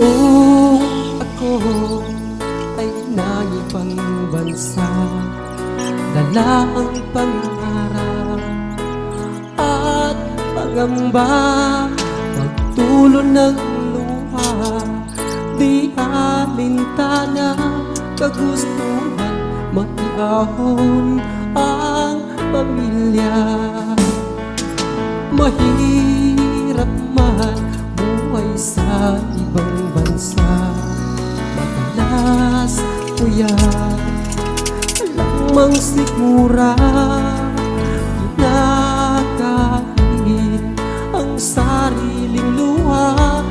Kung ako ay naibang bansa, dala ang pangarap at pangamba, pagtulo ng luha, di alintana, kagustuhan, maiahon ang pamilya. Mahirap man buhay sa ibang bansa, madalas kuya lamang sigura, kinakain ang sariling luha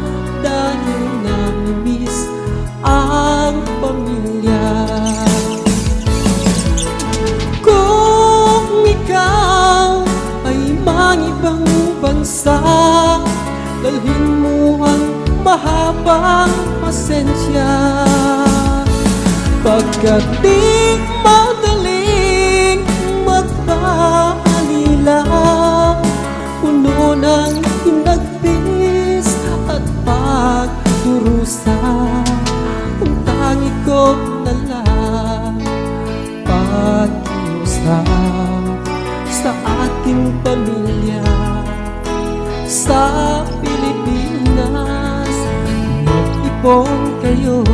dahil namimiss ang pamilya. Kung ikaw ay mangibang bansa, dalhin mo ang mahabang pasensya, pagkat di madaling magpaalila, puno ng hinagpis at pagdurusa. Ang tangi ko na lang pag-iusap sa ating pamilya sa Pilipinas. Mag-ipon kayo,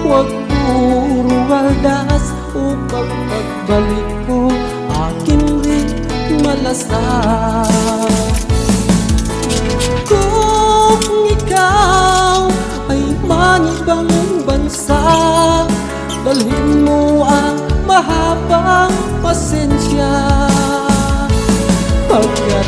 huwag puro waldas, upang pagbalik ko akin rin malasap. Kung ikaw ay manibang bansa, dalhin mo ang mahabang pasensya, pagkat